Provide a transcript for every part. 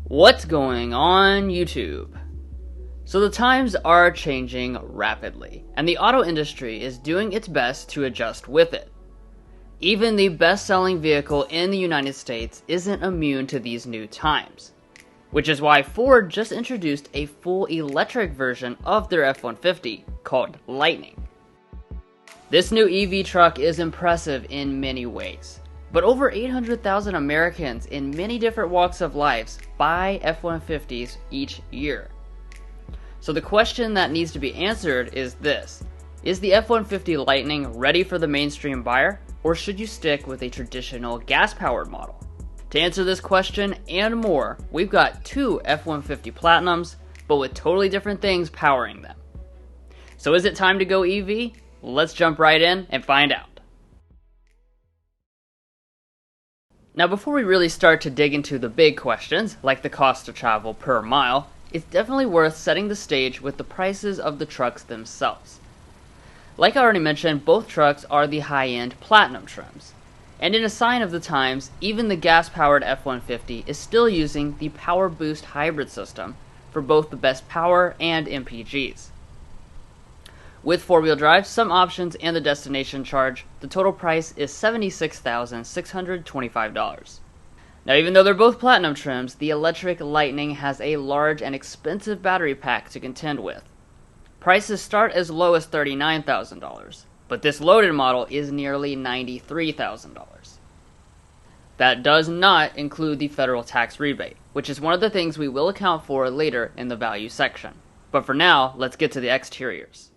What's going on YouTube? So the times are changing rapidly, and the auto industry is doing its best to adjust with it. Even the best-selling vehicle in the United States isn't immune to these new times, which is why Ford just introduced a full electric version of their F-150 called Lightning. This new EV truck is impressive in many ways. But over 800,000 Americans in many different walks of life buy F-150s each year. So the question that needs to be answered is this: is the F-150 Lightning ready for the mainstream buyer, or should you stick with a traditional gas-powered model? To answer this question and more, we've got two F-150 Platinums, but with totally different things powering them. So is it time to go EV? Let's jump right in and find out. Now, before we really start to dig into the big questions, like the cost of travel per mile, it's definitely worth setting the stage with the prices of the trucks themselves. Like I already mentioned, both trucks are the high-end Platinum trims. And in a sign of the times, even the gas-powered F-150 is still using the PowerBoost hybrid system for both the best power and MPGs. With four-wheel drive, some options, and the destination charge, the total price is $76,625. Now, even though they're both Platinum trims, the electric Lightning has a large and expensive battery pack to contend with. Prices start as low as $39,000, but this loaded model is nearly $93,000. That does not include the federal tax rebate, which is one of the things we will account for later in the value section. But for now, let's get to the exteriors.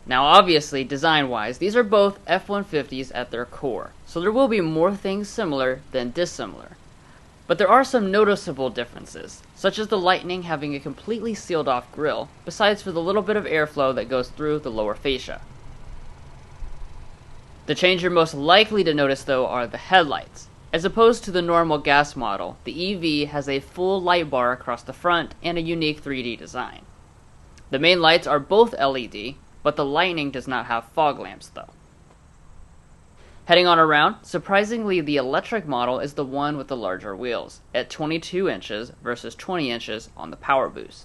Now obviously, design-wise, these are both F-150s at their core, so there will be more things similar than dissimilar. But there are some noticeable differences, such as the Lightning having a completely sealed off grille, besides for the little bit of airflow that goes through the lower fascia. The change you're most likely to notice though are the headlights. As opposed to the normal gas model, the EV has a full light bar across the front and a unique 3D design. The main lights are both LED, but the Lightning does not have fog lamps though. Heading on around, surprisingly the electric model is the one with the larger wheels, at 22 inches versus 20 inches on the PowerBoost.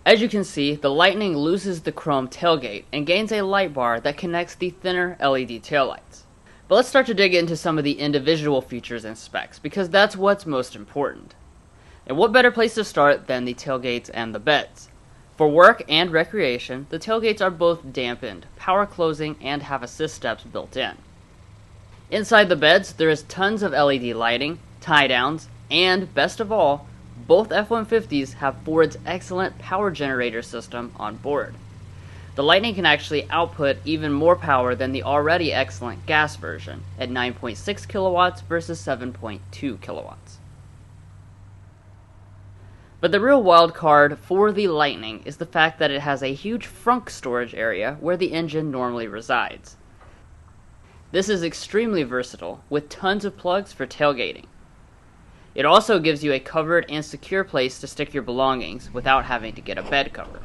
As you can see, the Lightning loses the chrome tailgate and gains a light bar that connects the thinner LED taillights. But let's start to dig into some of the individual features and specs, because that's what's most important. And what better place to start than the tailgates and the beds? For work and recreation, the tailgates are both dampened, power closing, and have assist steps built in. Inside the beds, there is tons of LED lighting, tie-downs, and best of all, both F-150s have Ford's excellent power generator system on board. The Lightning can actually output even more power than the already excellent gas version, at 9.6 kilowatts versus 7.2 kilowatts. But the real wild card for the Lightning is the fact that it has a huge frunk storage area where the engine normally resides. This is extremely versatile, with tons of plugs for tailgating. It also gives you a covered and secure place to stick your belongings without having to get a bed cover.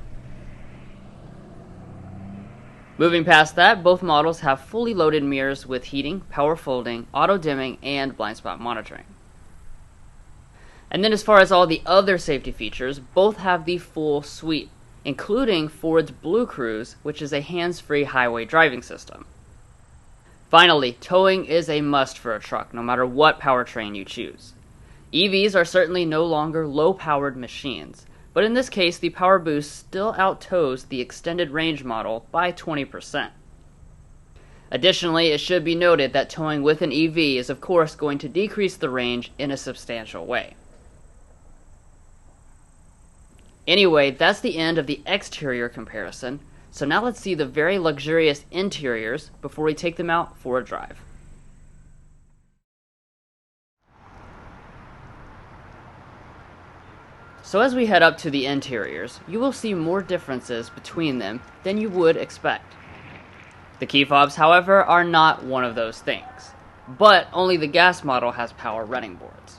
Moving past that, both models have fully loaded mirrors with heating, power folding, auto dimming, and blind spot monitoring. And then as far as all the other safety features, both have the full suite, including Ford's Blue Cruise, which is a hands-free highway driving system. Finally, towing is a must for a truck, no matter what powertrain you choose. EVs are certainly no longer low-powered machines, but in this case the PowerBoost still out-tows the extended range model by 20%. Additionally, it should be noted that towing with an EV is of course going to decrease the range in a substantial way. Anyway, that's the end of the exterior comparison, so now let's see the very luxurious interiors before we take them out for a drive. So as we head up to the interiors, you will see more differences between them than you would expect. The key fobs, however, are not one of those things, but only the gas model has power running boards.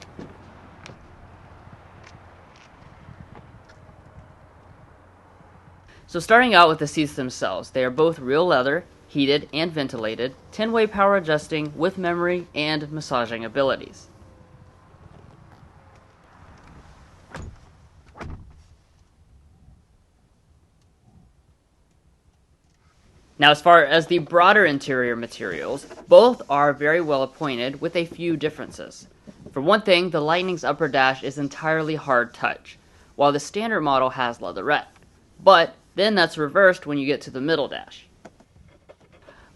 So starting out with the seats themselves, they are both real leather, heated and ventilated, 10-way power adjusting with memory and massaging abilities. Now, as far as the broader interior materials, both are very well appointed with a few differences. For one thing, the Lightning's upper dash is entirely hard touch, while the standard model has leatherette. But then that's reversed when you get to the middle dash.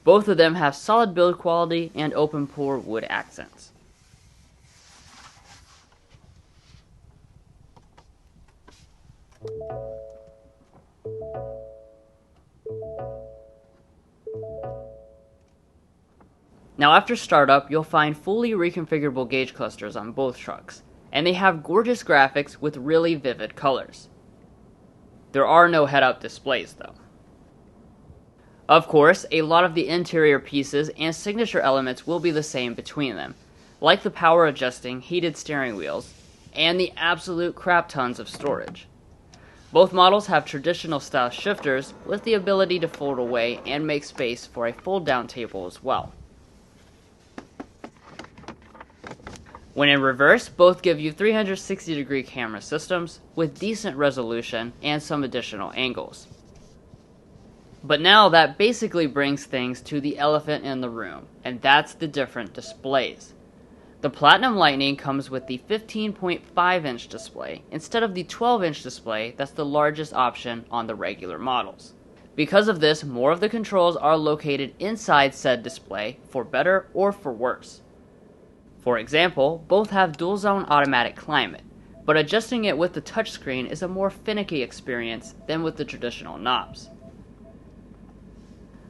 Both of them have solid build quality and open pore wood accents. Now, after startup, you'll find fully reconfigurable gauge clusters on both trucks, and they have gorgeous graphics with really vivid colors. There are no head-up displays, though. Of course, a lot of the interior pieces and signature elements will be the same between them, like the power adjusting heated steering wheels, and the absolute crap tons of storage. Both models have traditional style shifters with the ability to fold away and make space for a fold-down table as well. When in reverse, both give you 360-degree camera systems with decent resolution and some additional angles. But now that basically brings things to the elephant in the room, and that's the different displays. The Platinum Lightning comes with the 15.5-inch display instead of the 12-inch display that's the largest option on the regular models. Because of this, more of the controls are located inside said display for better or for worse. For example, both have dual-zone automatic climate, but adjusting it with the touchscreen is a more finicky experience than with the traditional knobs.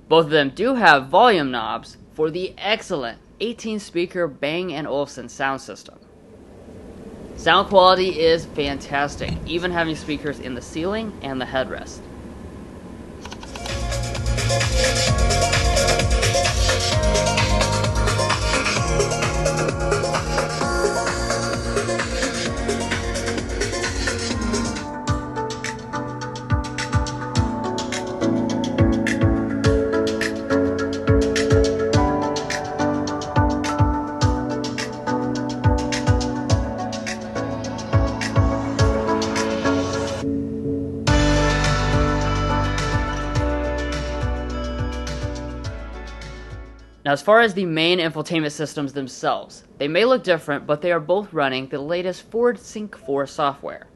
Both of them do have volume knobs for the excellent 18-speaker Bang & Olufsen sound system. Sound quality is fantastic, even having speakers in the ceiling and the headrest. Now, as far as the main infotainment systems themselves, they may look different, but they are both running the latest Ford Sync 4 software.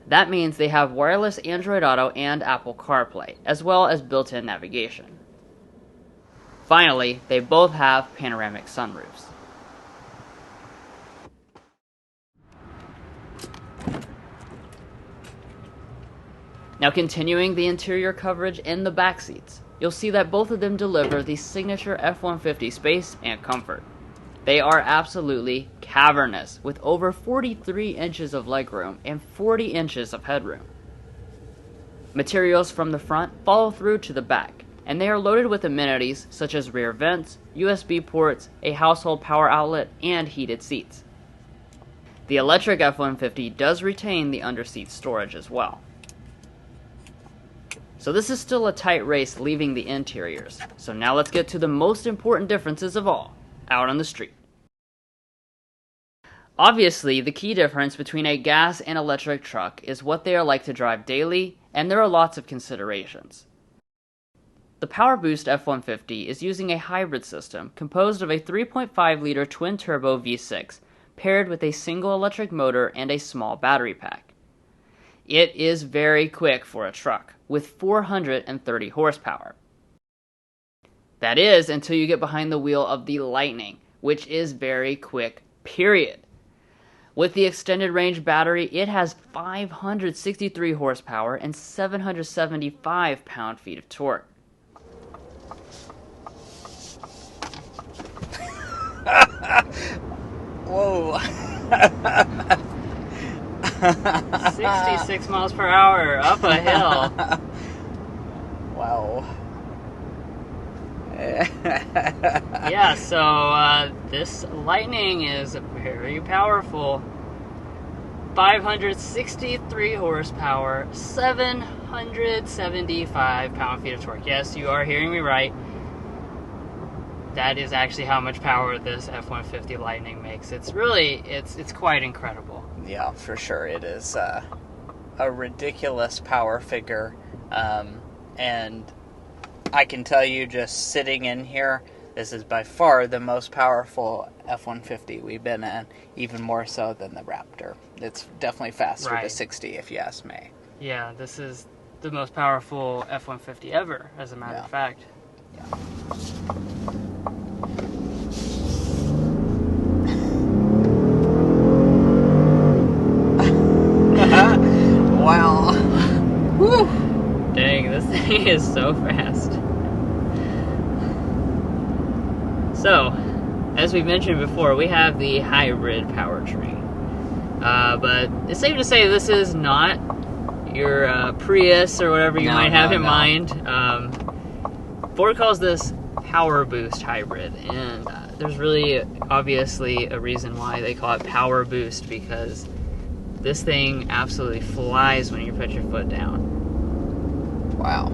That means they have wireless Android Auto and Apple CarPlay, as well as built-in navigation. Finally, they both have panoramic sunroofs. Now, continuing the interior coverage in the back seats, you'll see that both of them deliver the signature F-150 space and comfort. They are absolutely cavernous, with over 43 inches of legroom and 40 inches of headroom. Materials from the front follow through to the back, and they are loaded with amenities such as rear vents, USB ports, a household power outlet, and heated seats. The electric F-150 does retain the underseat storage as well. So this is still a tight race leaving the interiors. So now let's get to the most important differences of all, out on the street. Obviously, the key difference between a gas and electric truck is what they are like to drive daily, and there are lots of considerations. The PowerBoost F-150 is using a hybrid system composed of a 3.5-liter twin-turbo V6 paired with a single electric motor and a small battery pack. It is very quick for a truck, with 430 horsepower. That is until you get behind the wheel of the Lightning, which is very quick, period. With the extended range battery, it has 563 horsepower and 775 pound-feet of torque. Whoa. 66 miles per hour up a hill. Wow. Yeah, so this Lightning is very powerful. 563 horsepower, 775 pound-feet of torque. Yes, you are hearing me right. That is actually how much power this F-150 Lightning makes. It's really, it's quite incredible. Yeah, for sure. It is a ridiculous power figure. And I can tell you, just sitting in here, this is by far the most powerful F-150 we've been in, even more so than the Raptor. It's definitely faster to 60, if you ask me. Yeah, this is the most powerful F-150 ever, as a matter of fact. Yeah. Wow. Whew. Dang, this thing is so fast. So, as we mentioned before, we have the hybrid powertrain. But it's safe to say this is not your Prius or whatever you might have in mind. Ford calls this PowerBoost hybrid, and there's really obviously a reason why they call it PowerBoost, because this thing absolutely flies when you put your foot down. Wow.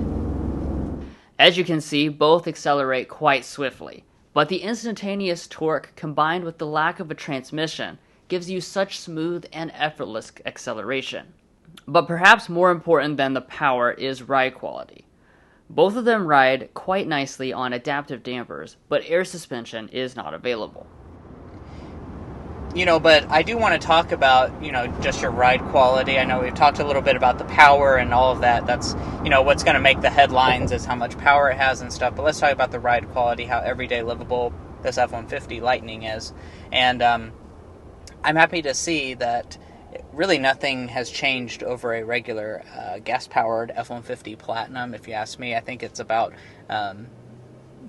As you can see, both accelerate quite swiftly, but the instantaneous torque combined with the lack of a transmission gives you such smooth and effortless acceleration. But perhaps more important than the power is ride quality. Both of them ride quite nicely on adaptive dampers, but air suspension is not available. But I do want to talk about, just your ride quality. I know we've talked a little bit about the power and all of that. That's, what's going to make the headlines is how much power it has and stuff. But let's talk about the ride quality, how everyday livable this F-150 Lightning is. And I'm happy to see that really nothing has changed over a regular gas-powered F-150 Platinum, if you ask me. I think it's about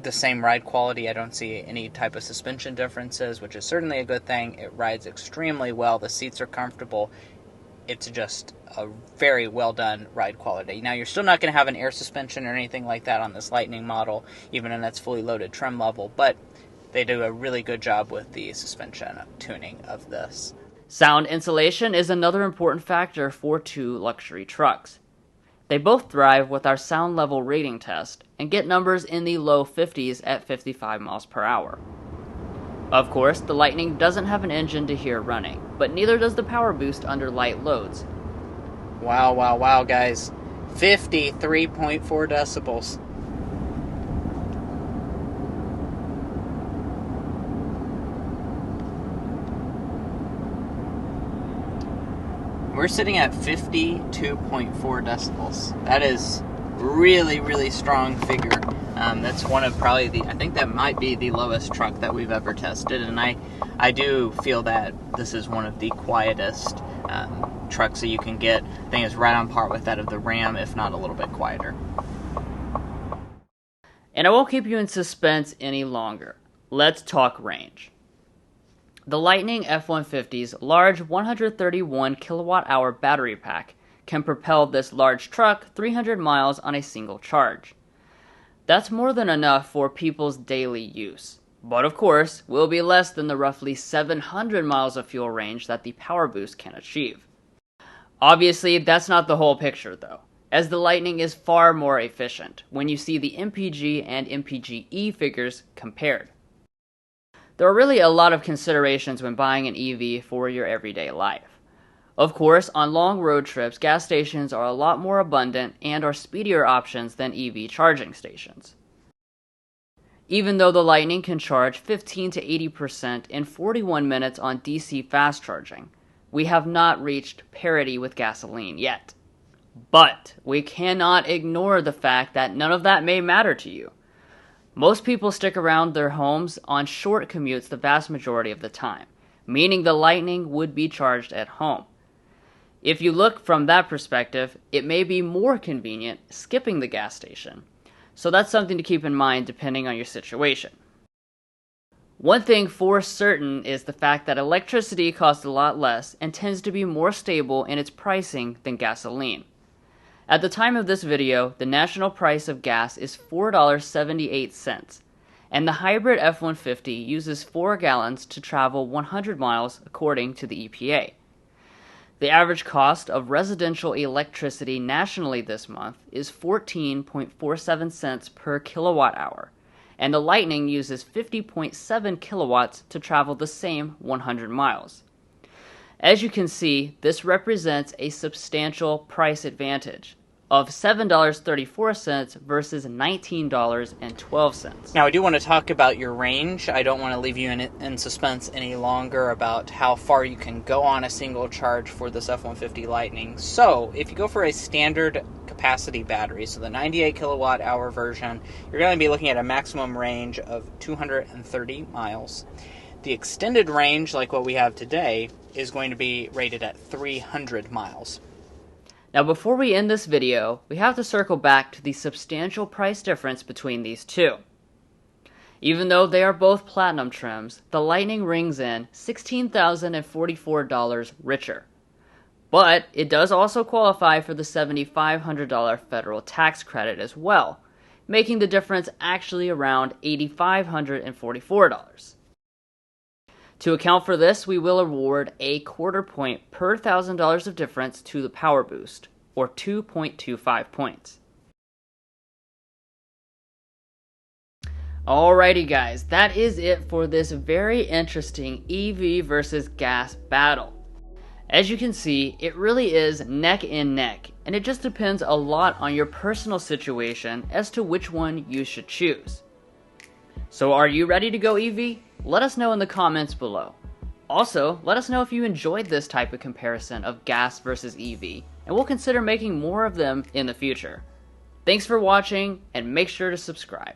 the same ride quality. I don't see any type of suspension differences, which is certainly a good thing. It rides extremely well. The seats are comfortable. It's just a very well done ride quality. Now, you're still not going to have an air suspension or anything like that on this Lightning model, even in its fully loaded trim level, but they do a really good job with the suspension tuning of this. Sound insulation is another important factor for two luxury trucks. They both thrive with our sound level rating test and get numbers in the low 50s at 55 miles per hour. Of course, the Lightning doesn't have an engine to hear running, but neither does the PowerBoost under light loads. Wow, guys. 53.4 decibels. We're sitting at 52.4 decibels. That is really, really strong figure. That's one of probably I think that might be the lowest truck that we've ever tested, and I do feel that this is one of the quietest trucks that you can get. I think it's right on par with that of the Ram, if not a little bit quieter. And I won't keep you in suspense any longer. Let's talk range. The Lightning F-150's large 131 kilowatt-hour battery pack can propel this large truck 300 miles on a single charge. That's more than enough for people's daily use, but of course will be less than the roughly 700 miles of fuel range that the PowerBoost can achieve. Obviously, that's not the whole picture though, as the Lightning is far more efficient when you see the MPG and MPG-E figures compared. There are really a lot of considerations when buying an EV for your everyday life. Of course, on long road trips, gas stations are a lot more abundant and are speedier options than EV charging stations. Even though the Lightning can charge 15 to 80% in 41 minutes on DC fast charging, we have not reached parity with gasoline yet. But we cannot ignore the fact that none of that may matter to you. Most people stick around their homes on short commutes the vast majority of the time, meaning the Lightning would be charged at home. If you look from that perspective, it may be more convenient skipping the gas station, so that's something to keep in mind depending on your situation. One thing for certain is the fact that electricity costs a lot less and tends to be more stable in its pricing than gasoline. At the time of this video, the national price of gas is $4.78, and the hybrid F-150 uses 4 gallons to travel 100 miles according to the EPA. The average cost of residential electricity nationally this month is 14.47 cents per kilowatt hour, and the Lightning uses 50.7 kilowatts to travel the same 100 miles. As you can see, this represents a substantial price advantage, of $7.34 versus $19.12. Now, I do want to talk about your range. I don't want to leave you in suspense any longer about how far you can go on a single charge for this F-150 Lightning. So, if you go for a standard capacity battery, so the 98 kilowatt hour version, you're going to be looking at a maximum range of 230 miles. The extended range, like what we have today, is going to be rated at 300 miles. Now before we end this video, we have to circle back to the substantial price difference between these two. Even though they are both platinum trims, the Lightning rings in $16,044 richer. But it does also qualify for the $7,500 federal tax credit as well, making the difference actually around $8,544. To account for this, we will award a quarter point per $1,000 of difference to the PowerBoost, or 2.25 points. Alrighty guys, that is it for this very interesting EV versus gas battle. As you can see, it really is neck and neck, and it just depends a lot on your personal situation as to which one you should choose. So are you ready to go EV? Let us know in the comments below. Also, let us know if you enjoyed this type of comparison of gas versus EV, and we'll consider making more of them in the future. Thanks for watching, and make sure to subscribe.